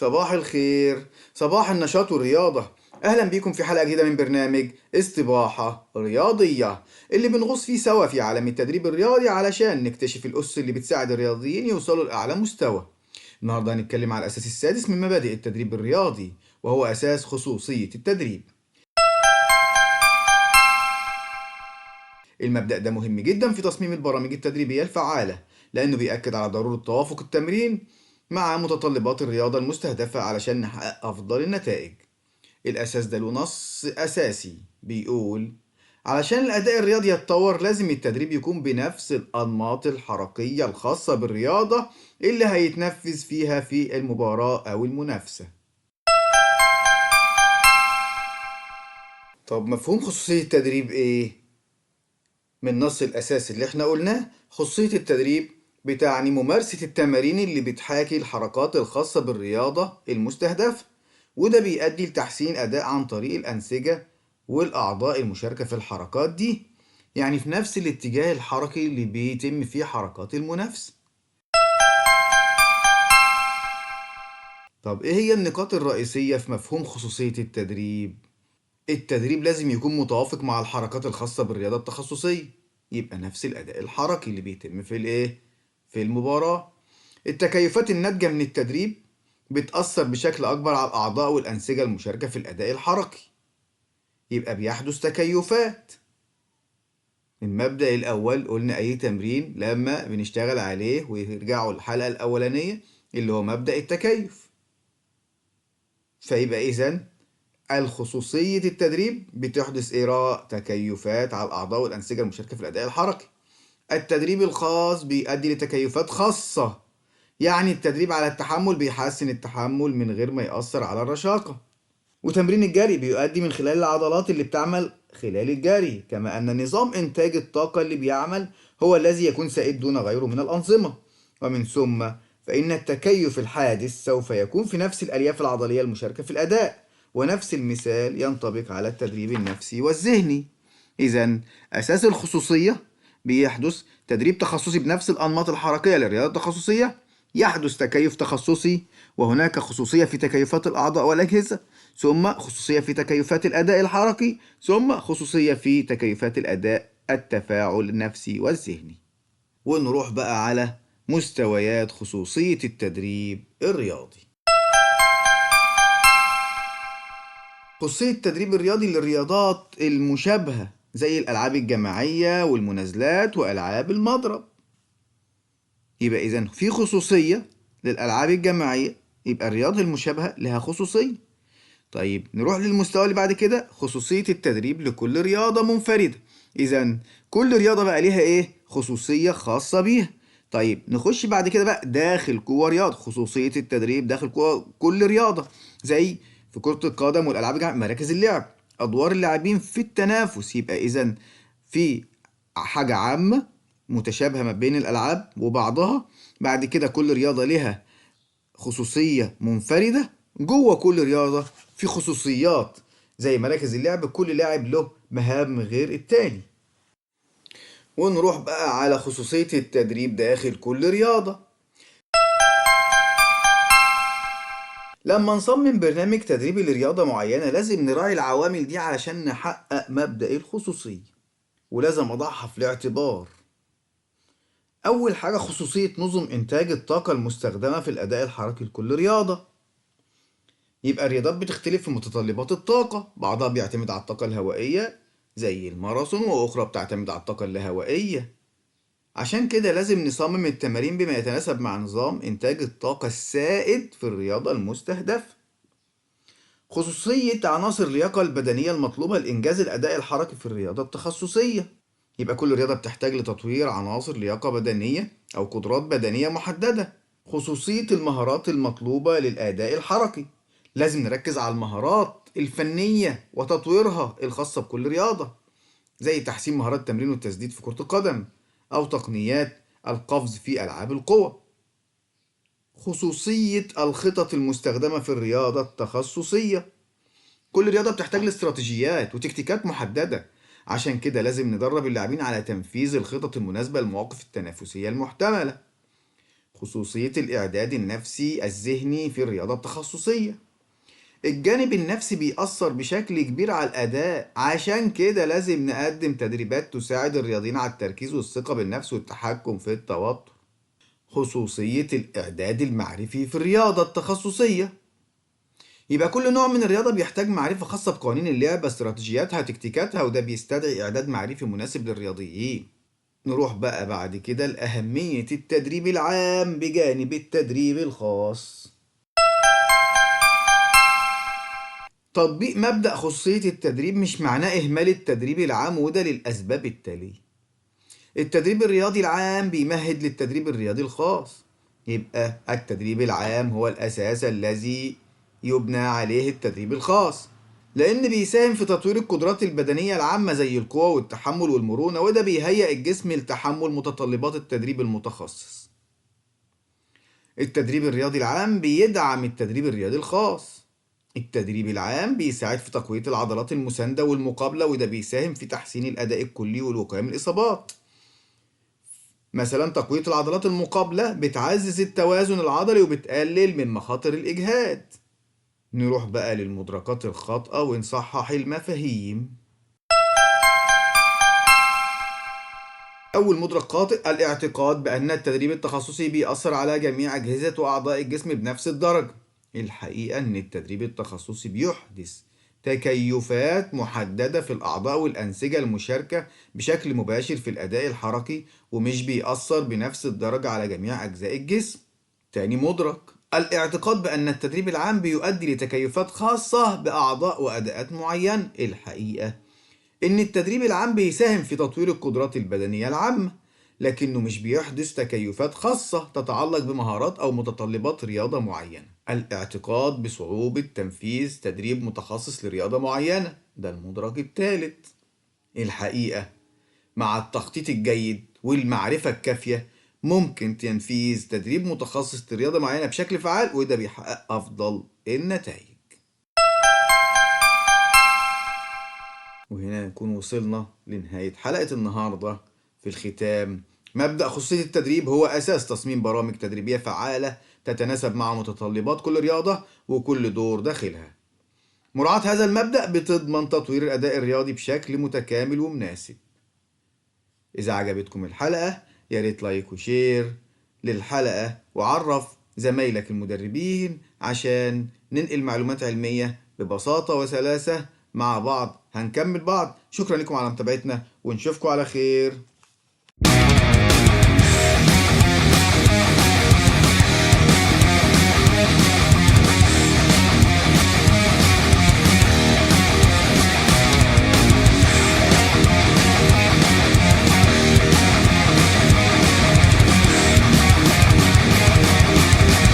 صباح الخير، صباح النشاط والرياضة. أهلا بيكم في حلقة جديدة من برنامج استباحة رياضية، اللي بنغوص فيه سوا في عالم التدريب الرياضي علشان نكتشف الأسس اللي بتساعد الرياضيين يوصلوا لأعلى مستوى. النهاردة هنتكلم على الأساس السادس من مبادئ التدريب الرياضي، وهو أساس خصوصية التدريب. المبدأ ده مهم جدا في تصميم البرامج التدريبية الفعالة، لأنه بيأكد على ضرورة توافق التمرين مع متطلبات الرياضة المستهدفة علشان نحقق أفضل النتائج. الأساس ده له نص أساسي بيقول: علشان الأداء الرياضي يتطور لازم التدريب يكون بنفس الأنماط الحركية الخاصة بالرياضة اللي هيتنفذ فيها في المباراة أو المنافسة. طب مفهوم خصوصية التدريب إيه؟ من نص الأساس اللي احنا قلناه، خصوصية التدريب بتعني ممارسة التمارين اللي بتحاكي الحركات الخاصة بالرياضة المستهدفة، وده بيؤدي لتحسين أداء عن طريق الأنسجة والأعضاء المشاركة في الحركات دي، يعني في نفس الاتجاه الحركي اللي بيتم فيه حركات المنافسة. طب إيه هي النقاط الرئيسية في مفهوم خصوصية التدريب؟ التدريب لازم يكون متوافق مع الحركات الخاصة بالرياضة التخصصية، يبقى نفس الأداء الحركي اللي بيتم في المباراة. التكيفات الناتجة من التدريب بتأثر بشكل أكبر على الأعضاء والأنسجة المشاركة في الأداء الحركي، يبقى بيحدث تكيفات. المبدأ الأول قلنا أي تمرين لما بنشتغل عليه ويرجعوا الحلقة الأولانية اللي هو مبدأ التكيف. فيبقى إذن الخصوصية التدريب بتحدث تكيفات على الأعضاء والأنسجة المشاركة في الأداء الحركي. التدريب الخاص بيؤدي لتكيفات خاصة، يعني التدريب على التحمل بيحسن التحمل من غير ما يأثر على الرشاقة. وتمرين الجري بيؤدي من خلال العضلات اللي بتعمل خلال الجري، كما أن نظام إنتاج الطاقة اللي بيعمل هو الذي يكون سائد دون غيره من الأنظمة. ومن ثم فإن التكيف الحادث سوف يكون في نفس الألياف العضلية المشاركة في الأداء، ونفس المثال ينطبق على التدريب النفسي والذهني. إذن أساس الخصوصية بيحدث تدريب تخصصي بنفس الأنماط الحركية للرياضة التخصصية، يحدث تكيف تخصصي، وهناك خصوصية في تكيفات الأعضاء والأجهزة، ثم خصوصية في تكيفات الأداء الحركي، ثم خصوصية في تكيفات الأداء التفاعل النفسي والذهني. ونروح بقى على مستويات خصوصية التدريب الرياضي. خصوصية التدريب الرياضي للرياضات المشابهة زي الألعاب الجماعية والمنازلات وألعاب المضرب. يبقى إذن في خصوصية للألعاب الجماعية، يبقى الرياضة المشابهة لها خصوصية. طيب نروح للمستوى اللي بعد كده، خصوصية التدريب لكل رياضة منفردة. إذن كل رياضة بقى ليها خصوصية خاصة بيها. طيب نخش بعد كده بقى داخل جوه رياضة، خصوصية التدريب داخل جوه كل رياضة، زي في كرة القدم والألعاب الجماعية مراكز اللعب، أدوار اللاعبين في التنافس. يبقى إذن في حاجة عامة متشابهة ما بين الألعاب وبعضها. بعد كده كل رياضة لها خصوصية منفردة. جوه كل رياضة في خصوصيات زي مراكز اللعب، كل لاعب له مهام غير التاني. ونروح بقى على خصوصية التدريب داخل كل رياضة. لما نصمم برنامج تدريبي لرياضة معينة لازم نراعي العوامل دي علشان نحقق مبدأ الخصوصية، ولازم أضعها في الاعتبار. أول حاجة خصوصية نظم إنتاج الطاقة المستخدمة في الأداء الحركي لكل رياضة. يبقى الرياضات بتختلف في متطلبات الطاقة، بعضها بيعتمد على الطاقة الهوائية زي الماراثون، وأخرى بتعتمد على الطاقة اللاهوائية. عشان كده لازم نصمم التمارين بما يتناسب مع نظام إنتاج الطاقة السائد في الرياضة المستهدفة. خصوصية عناصر اللياقة البدنية المطلوبة لإنجاز الأداء الحركي في الرياضة التخصصية. يبقى كل رياضة بتحتاج لتطوير عناصر لياقة بدنية أو قدرات بدنية محددة. خصوصية المهارات المطلوبة للأداء الحركي، لازم نركز على المهارات الفنية وتطويرها الخاصة بكل رياضة، زي تحسين مهارات التمرير والتسديد في كرة القدم، أو تقنيات القفز في ألعاب القوى. خصوصية الخطط المستخدمة في الرياضة التخصصية، كل رياضة بتحتاج لاستراتيجيات وتكتيكات محددة، عشان كده لازم ندرب اللاعبين على تنفيذ الخطط المناسبة للمواقف التنافسية المحتملة. خصوصية الإعداد النفسي الذهني في الرياضة التخصصية. الجانب النفسي بيأثر بشكل كبير على الأداء، عشان كده لازم نقدم تدريبات تساعد الرياضيين على التركيز والثقة بالنفس والتحكم في التوتر. خصوصية الإعداد المعرفي في الرياضة التخصصية. يبقى كل نوع من الرياضة بيحتاج معرفة خاصة بقوانين اللعبة، استراتيجياتها، تكتيكاتها، وده بيستدعي إعداد معرفي مناسب للرياضيين. نروح بقى بعد كده لأهمية التدريب العام بجانب التدريب الخاص. تطبيق مبدأ خصوصية التدريب مش معناه إهمال التدريب العام، وده للأسباب التالية. التدريب الرياضي العام بيمهد للتدريب الرياضي الخاص، يبقى التدريب العام هو الأساس الذي يبنى عليه التدريب الخاص، لأن بيساهم في تطوير القدرات البدنية العامة زي القوة والتحمل والمرونة، وده بيهيئ الجسم لتحمل متطلبات التدريب المتخصص. التدريب الرياضي العام بيدعم التدريب الرياضي الخاص. التدريب العام بيساعد في تقوية العضلات المساندة والمقابلة، وده بيساهم في تحسين الأداء الكلي والوقاية من الإصابات. مثلا تقوية العضلات المقابلة بتعزز التوازن العضلي وبتقلل من مخاطر الإجهاد. نروح بقى للمدركات الخاطئة ونصحح المفاهيم. أول مدرك خاطئ: الاعتقاد بأن التدريب التخصصي بيأثر على جميع أجهزة وأعضاء الجسم بنفس الدرجة. الحقيقة إن التدريب التخصصي بيحدث تكيفات محددة في الأعضاء والأنسجة المشاركة بشكل مباشر في الأداء الحركي، ومش بيأثر بنفس الدرجة على جميع أجزاء الجسم. تاني مدرك: الاعتقاد بأن التدريب العام بيؤدي لتكيفات خاصة بأعضاء وأداءات معينة. الحقيقة إن التدريب العام بيساهم في تطوير القدرات البدنية العامة، لكنه مش بيحدث تكيفات خاصة تتعلق بمهارات أو متطلبات رياضة معينة. الاعتقاد بصعوبة تنفيذ تدريب متخصص لرياضة معينة، ده المدرك الثالث. الحقيقة مع التخطيط الجيد والمعرفة الكافية ممكن تنفيذ تدريب متخصص لرياضة معينة بشكل فعال، وده بيحقق أفضل النتائج. وهنا نكون وصلنا لنهاية حلقة النهاردة. في الختام، مبدأ خصوصية التدريب هو أساس تصميم برامج تدريبية فعالة تتناسب مع متطلبات كل رياضة وكل دور داخلها. مراعاة هذا المبدأ بتضمن تطوير الأداء الرياضي بشكل متكامل ومناسب. إذا عجبتكم الحلقة ياريت لايك وشير للحلقة، وعرف زمايلك المدربين عشان ننقل معلومات علمية ببساطة وسلاسة. مع بعض هنكمل بعض. شكرا لكم على متابعتنا، ونشوفكم على خير.